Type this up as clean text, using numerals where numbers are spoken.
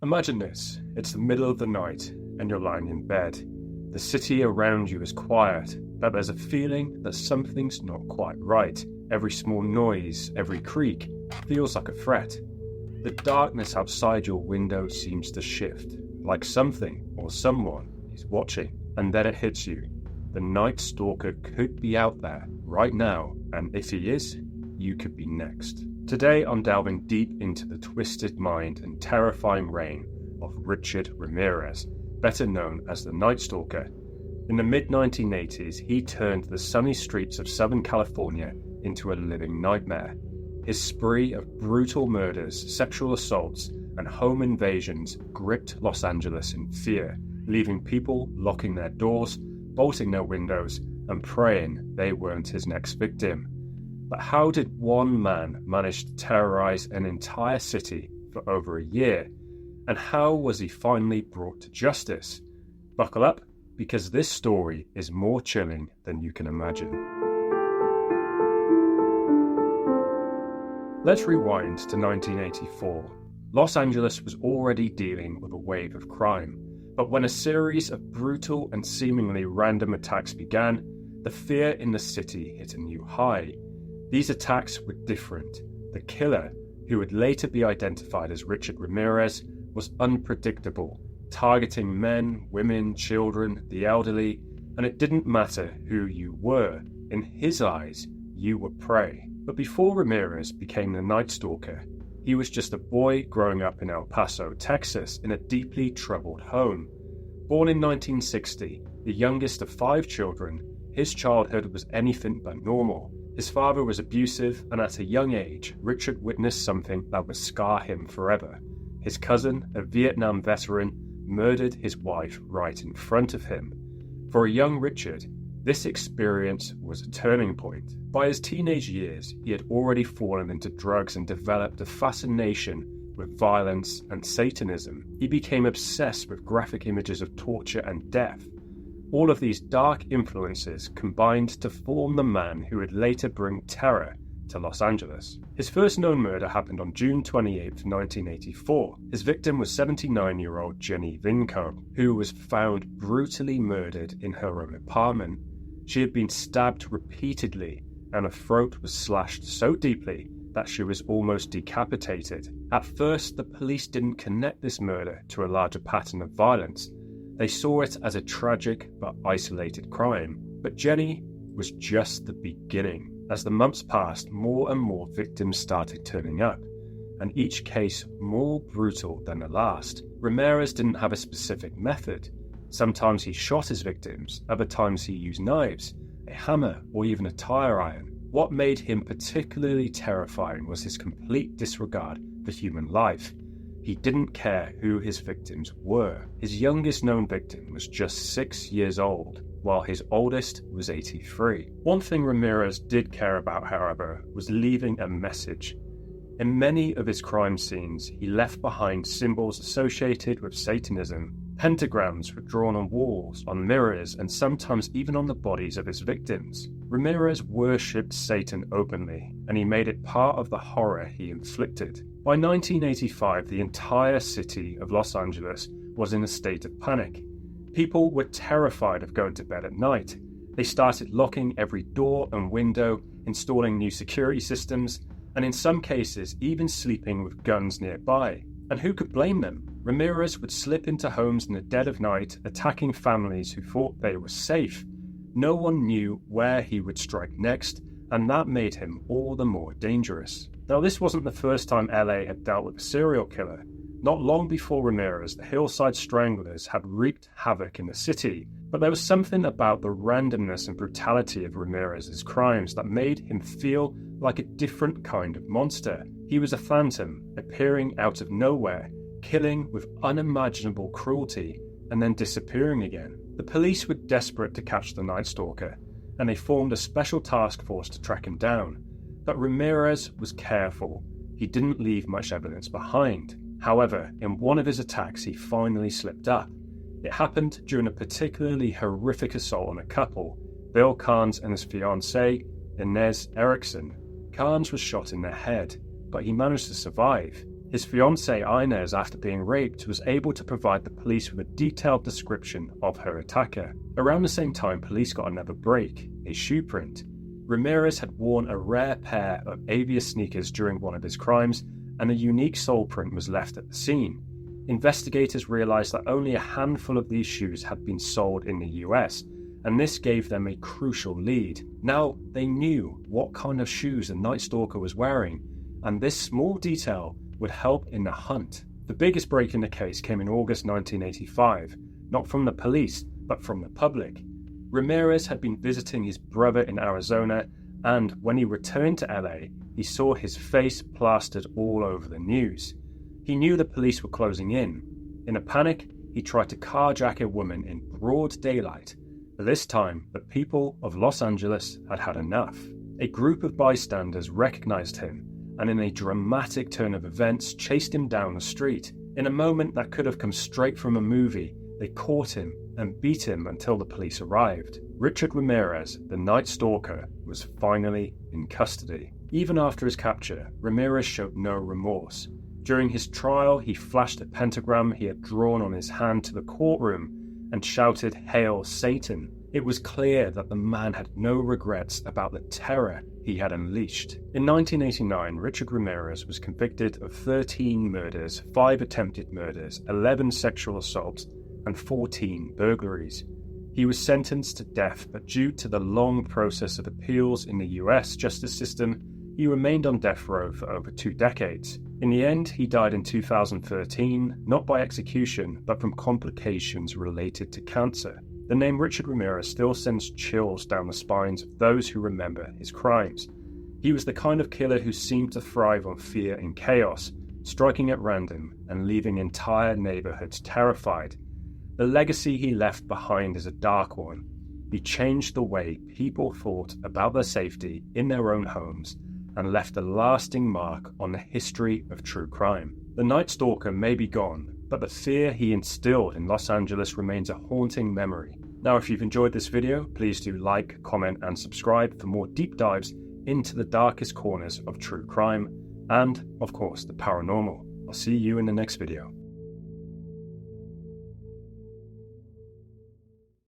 Imagine this, it's the middle of the night and you're lying in bed. The city around you is quiet, but there's a feeling that something's not quite right. Every small noise, every creak, feels like a threat. The darkness outside your window seems to shift, like something or someone is watching. And then it hits you. The Night Stalker could be out there right now, and if he is, you could be next. Today I'm delving deep into the twisted mind and terrifying reign of Richard Ramirez, better known as the Night Stalker. In the mid-1980s, he turned the sunny streets of Southern California into a living nightmare. His spree of brutal murders, sexual assaults, and home invasions gripped Los Angeles in fear, leaving people locking their doors, bolting their windows, and praying they weren't his next victim. But how did one man manage to terrorize an entire city for over a year? And how was he finally brought to justice? Buckle up, because this story is more chilling than you can imagine. Let's rewind to 1984. Los Angeles was already dealing with a wave of crime, but when a series of brutal and seemingly random attacks began, the fear in the city hit a new high. These attacks were different. The killer, who would later be identified as Richard Ramirez, was unpredictable, targeting men, women, children, the elderly, and it didn't matter who you were. In his eyes, you were prey. But before Ramirez became the Night Stalker, he was just a boy growing up in El Paso, Texas, in a deeply troubled home. Born in 1960, the youngest of 5 children, his childhood was anything but normal. His father was abusive, and at a young age, Richard witnessed something that would scar him forever. His cousin, a Vietnam veteran, murdered his wife right in front of him. For a young Richard, this experience was a turning point. By his teenage years, he had already fallen into drugs and developed a fascination with violence and Satanism. He became obsessed with graphic images of torture and death. All of these dark influences combined to form the man who would later bring terror to Los Angeles. His first known murder happened on June 28, 1984. His victim was 79-year-old Jenny Vinco, who was found brutally murdered in her own apartment. She had been stabbed repeatedly, and her throat was slashed so deeply that she was almost decapitated. At first, the police didn't connect this murder to a larger pattern of violence. They saw it as a tragic but isolated crime. But Jenny was just the beginning. As the months passed, more and more victims started turning up, and each case more brutal than the last. Ramirez didn't have a specific method. Sometimes he shot his victims, other times he used knives, a hammer, or even a tire iron. What made him particularly terrifying was his complete disregard for human life. He didn't care who his victims were. His youngest known victim was just 6 years old, while his oldest was 83. One thing Ramirez did care about, however, was leaving a message. In many of his crime scenes, he left behind symbols associated with Satanism. Pentagrams were drawn on walls, on mirrors, and sometimes even on the bodies of his victims. Ramirez worshipped Satan openly, and he made it part of the horror he inflicted. By 1985, the entire city of Los Angeles was in a state of panic. People were terrified of going to bed at night. They started locking every door and window, installing new security systems, and in some cases even sleeping with guns nearby. And who could blame them? Ramirez would slip into homes in the dead of night, attacking families who thought they were safe. No one knew where he would strike next, and that made him all the more dangerous. Now, this wasn't the first time LA had dealt with a serial killer. Not long before Ramirez, the Hillside Stranglers had wreaked havoc in the city, but there was something about the randomness and brutality of Ramirez's crimes that made him feel like a different kind of monster. He was a phantom, appearing out of nowhere, killing with unimaginable cruelty, and then disappearing again. The police were desperate to catch the Night Stalker, and they formed a special task force to track him down. But Ramirez was careful. He didn't leave much evidence behind. However, in one of his attacks, he finally slipped up. It happened during a particularly horrific assault on a couple, Bill Carnes and his fiancée, Inez Erickson. Carnes was shot in the head, but he managed to survive. His fiancée Inez, after being raped, was able to provide the police with a detailed description of her attacker. Around the same time, police got another break, a shoe print. Ramirez had worn a rare pair of Avius sneakers during one of his crimes, and a unique sole print was left at the scene. Investigators realized that only a handful of these shoes had been sold in the US, and this gave them a crucial lead. Now, they knew what kind of shoes the Night Stalker was wearing, and this small detail would help in the hunt. The biggest break in the case came in August 1985, not from the police, but from the public. Ramirez had been visiting his brother in Arizona, and when he returned to LA, he saw his face plastered all over the news. He knew the police were closing in. In a panic, he tried to carjack a woman in broad daylight. But this time, the people of Los Angeles had had enough. A group of bystanders recognized him, and in a dramatic turn of events, chased him down the street. In a moment that could have come straight from a movie, they caught him and beat him until the police arrived. Richard Ramirez, the Night Stalker, was finally in custody. Even after his capture, Ramirez showed no remorse. During his trial, he flashed a pentagram he had drawn on his hand to the courtroom and shouted, "Hail Satan." It was clear that the man had no regrets about the terror he had unleashed. In 1989, Richard Ramirez was convicted of 13 murders, 5 attempted murders, 11 sexual assaults, and 14 burglaries. He was sentenced to death, but due to the long process of appeals in the US justice system, he remained on death row for over 2 decades. In the end, he died in 2013, not by execution, but from complications related to cancer. The name Richard Ramirez still sends chills down the spines of those who remember his crimes. He was the kind of killer who seemed to thrive on fear and chaos, striking at random and leaving entire neighborhoods terrified. The legacy he left behind is a dark one. He changed the way people thought about their safety in their own homes and left a lasting mark on the history of true crime. The Night Stalker may be gone, but the fear he instilled in Los Angeles remains a haunting memory. Now, if you've enjoyed this video, please do like, comment, and subscribe for more deep dives into the darkest corners of true crime and, of course, the paranormal. I'll see you in the next video.